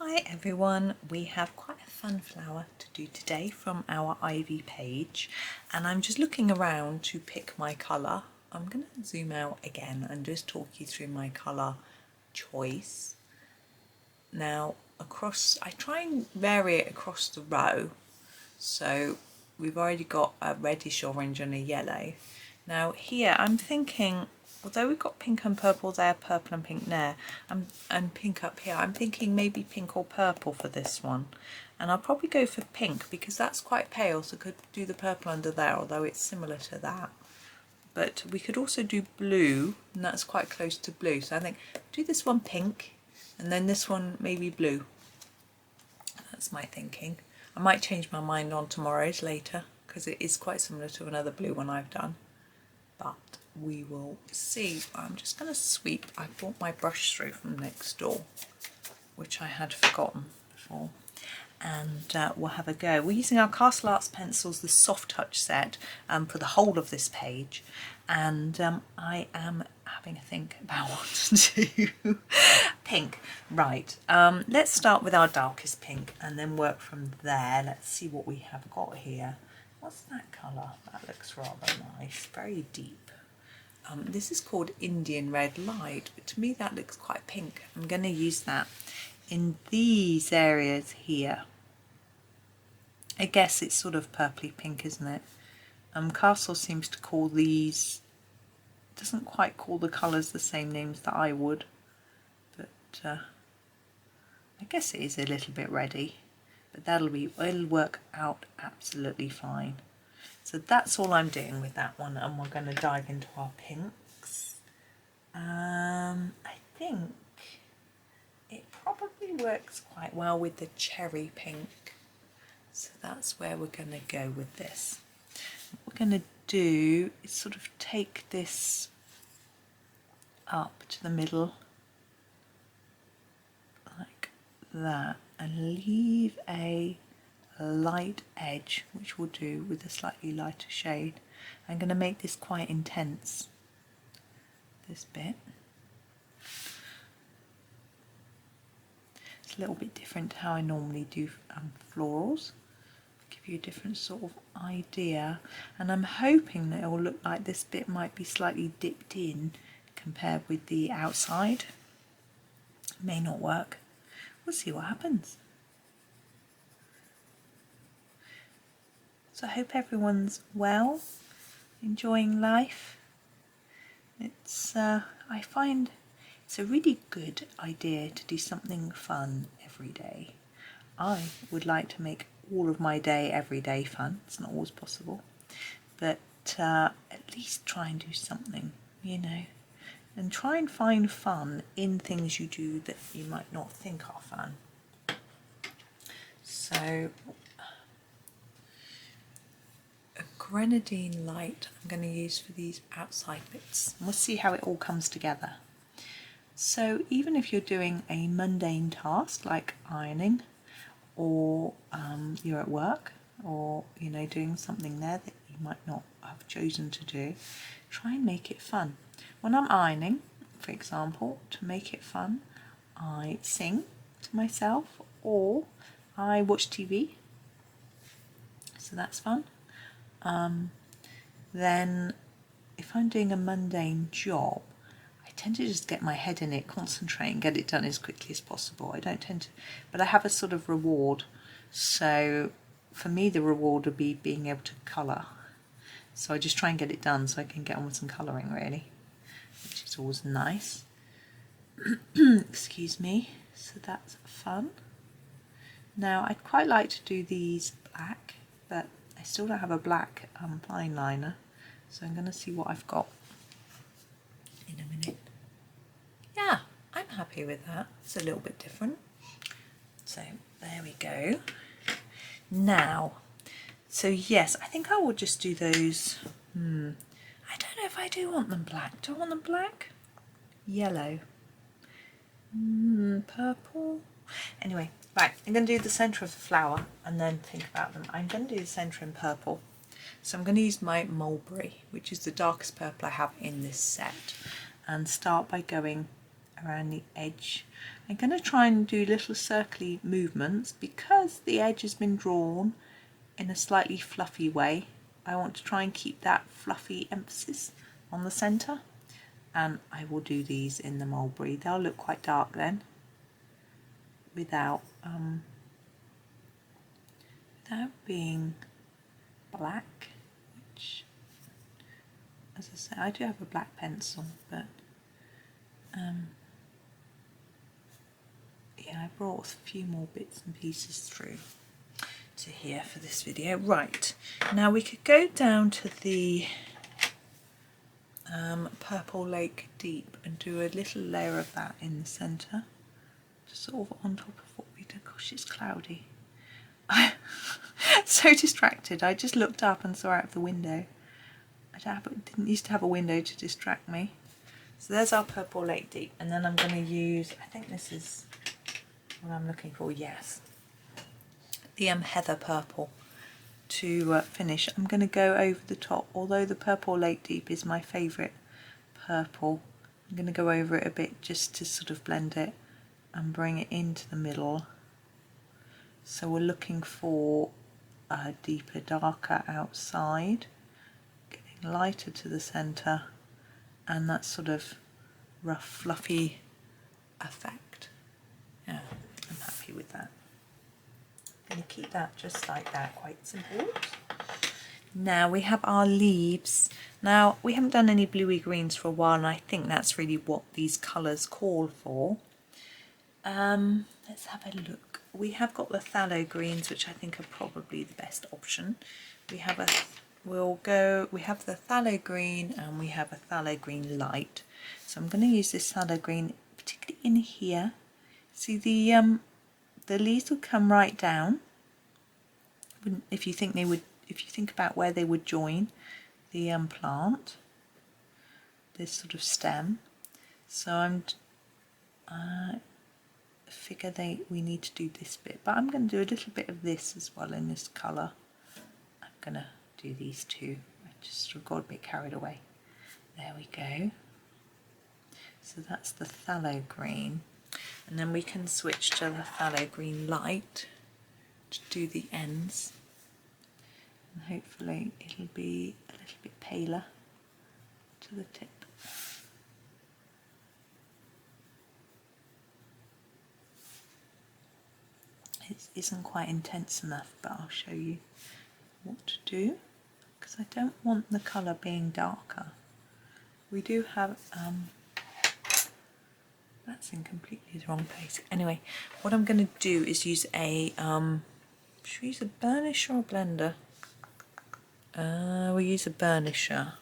Hi everyone, we have quite a fun flower to do today from our ivy page, and I'm just looking around to pick my colour. I'm going to zoom out again and just talk you through my colour choice. Now I try and vary it across the row, so we've already got a reddish orange and a yellow. Now here I'm thinking, although we've got pink and purple there, purple and pink there, and pink up here, I'm thinking maybe pink or purple for this one. And I'll probably go for pink because that's quite pale, so I could do the purple under there, although it's similar to that. But we could also do blue, and that's quite close to blue. So I think do this one pink, and then this one maybe blue. That's my thinking. I might change my mind on tomorrow's later, because it is quite similar to another blue one I've done. But we will see. I'm just going to sweep. I brought my brush through from next door, which I had forgotten before, and we'll have a go. We're using our Castle Arts pencils, the soft touch set, for the whole of this page, and I am having a think about what to do. Pink, right. Let's start with our darkest pink and then work from there. Let's see what we have got here. What's that colour? That looks rather nice, very deep. This is called Indian Red Light, but to me that looks quite pink. I'm going to use that in these areas here. I guess it's sort of purpley pink, isn't it? Castle seems to call these, doesn't quite call the colours the same names that I would, but I guess it is a little bit reddy, but it'll work out absolutely fine. So that's all I'm doing with that one, and we're going to dive into our pinks. I think it probably works quite well with the cherry pink, so that's where we're going to go with this. What we're going to do is sort of take this up to the middle like that and leave a light edge, which we'll do with a slightly lighter shade. I'm going to make this quite intense, this bit. It's a little bit different to how I normally do florals. Give you a different sort of idea, and I'm hoping that it will look like this bit might be slightly dipped in compared with the outside. It may not work. We'll see what happens. So I hope everyone's well, enjoying life. It's I find it's a really good idea to do something fun every day. I would like to make all of my day every day fun. It's not always possible, but at least try and do something, you know, and try and find fun in things you do that you might not think are fun. So a Grenadine Light I'm going to use for these outside bits. We'll see how it all comes together. So even if you're doing a mundane task like ironing, or you're at work, or you know, doing something there that you might not have chosen to do, try and make it fun. When I'm ironing, for example, to make it fun, I sing to myself or I watch TV, so that's fun. Then if I'm doing a mundane job, I tend to just get my head in it, concentrate and get it done as quickly as possible. I don't tend to, but I have a sort of reward. So for me the reward would be being able to colour. So I just try and get it done so I can get on with some colouring, really, which is always nice. Excuse me. So that's fun. Now I'd quite like to do these black, but I still don't have a black fine liner, so I'm going to see what I've got in a minute. Yeah, I'm happy with that. It's a little bit different. So there we go. Now, so yes, I think I will just do those. I don't know if I do want them black. Do I want them black? Yellow. Purple. Anyway, right, I'm going to do the centre of the flower and then think about them. I'm going to do the centre in purple. So I'm going to use my Mulberry, which is the darkest purple I have in this set, and start by going around the edge. I'm going to try and do little circly movements because the edge has been drawn in a slightly fluffy way. I want to try and keep that fluffy emphasis on the centre, and I will do these in the mulberry. They'll look quite dark then without being black, which, as I say, I do have a black pencil, but yeah, I brought a few more bits and pieces through to here for this video. Right, now we could go down to the Purple Lake Deep and do a little layer of that in the centre, just sort of on top of what we did. Gosh, it's cloudy. I'm so distracted. I just looked up and saw out of the window. I didn't used to have a window to distract me. So there's our Purple Lake Deep, and then I'm going to use, I think this is what I'm looking for, yes, the Heather Purple to finish. I'm going to go over the top, although the Purple Lake Deep is my favourite purple. I'm going to go over it a bit just to sort of blend it and bring it into the middle. So we're looking for a deeper, darker outside, getting lighter to the centre, and that sort of rough, fluffy effect. Yeah, I'm happy with that. I'm going to keep that just like that, quite simple. Now we have our leaves. Now we haven't done any bluey greens for a while, and I think that's really what these colours call for. Let's have a look. We have got the Pthalo Greens, which I think are probably the best option. We have the Pthalo Green, and we have a Pthalo Green Light. So I'm going to use this Pthalo Green particularly in here. See, the leaves would come right down. If you think about where they would join the plant, this sort of stem. So I figure we need to do this bit, but I'm going to do a little bit of this as well in this colour. I'm going to do these two. I just sort of got a bit carried away. There we go. So that's the Pthalo Green, and then we can switch to the Pthalo Green Light to do the ends, and hopefully it'll be a little bit paler to the tip. It isn't quite intense enough, but I'll show you what to do, because I don't want the colour being darker. We do have that's in completely the wrong place. Anyway, what I'm going to do is use a should we use a burnisher or blender? We'll use a burnisher.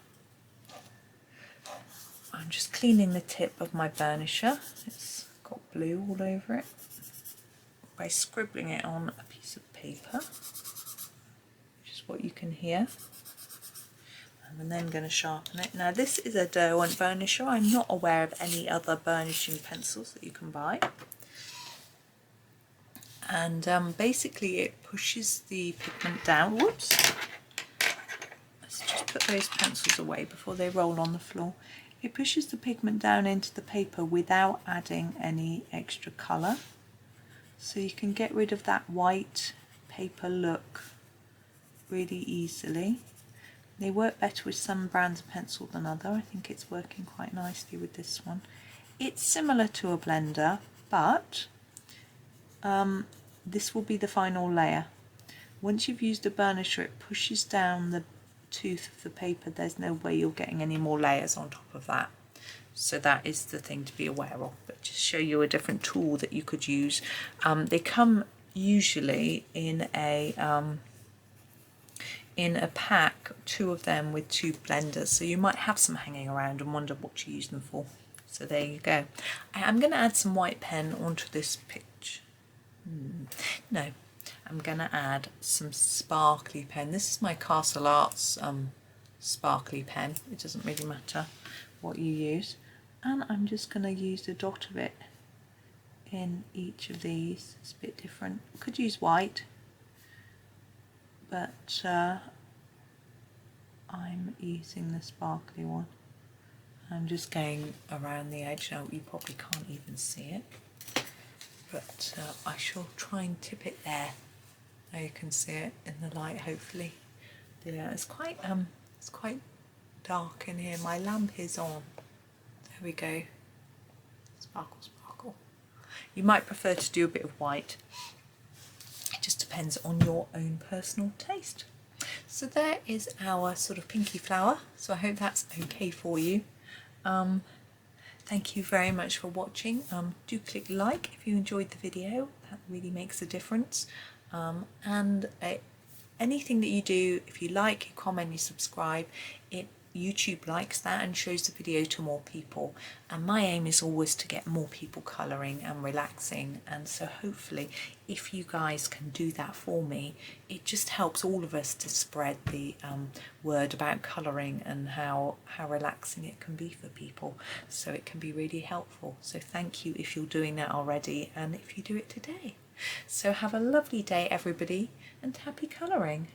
I'm just cleaning the tip of my burnisher. It's got blue all over it, by scribbling it on a piece of paper, which is what you can hear. I'm then going to sharpen it. Now this is a Derwent Burnisher. I'm not aware of any other burnishing pencils that you can buy. And basically it pushes the pigment down. Whoops! Let's just put those pencils away before they roll on the floor. It pushes the pigment down into the paper without adding any extra colour. So you can get rid of that white paper look really easily. They work better with some brands of pencil than other. I think it's working quite nicely with this one. It's similar to a blender, but this will be the final layer. Once you've used a burnisher, it pushes down the tooth of the paper. There's no way you're getting any more layers on top of that. So that is the thing to be aware of. But just show you a different tool that you could use. They come usually in a pack, 2 of them with 2 blenders, so you might have some hanging around and wonder what to use them for. So there you go. I'm going to add some white pen onto this picture. No, I'm going to add some sparkly pen. This is my Castle Arts sparkly pen. It doesn't really matter what you use. And I'm just going to use a dot of it in each of these. It's a bit different. I could use white, but I'm using the sparkly one. I'm just going around the edge now. You probably can't even see it, but I shall try and tip it there. Now you can see it in the light, hopefully. Yeah, it's quite dark in here. My lamp is on. There we go. Sparkle, sparkle. You might prefer to do a bit of white. It just depends on your own personal taste. So there is our sort of pinky flower. So I hope that's okay for you. Thank you very much for watching. Do click like if you enjoyed the video. That really makes a difference. Anything that you do, if you like, you comment, you subscribe, YouTube likes that and shows the video to more people. And my aim is always to get more people colouring and relaxing, and so hopefully if you guys can do that for me, it just helps all of us to spread the word about colouring and how relaxing it can be for people, so it can be really helpful. So thank you if you're doing that already, and if you do it today. So have a lovely day everybody, and happy colouring.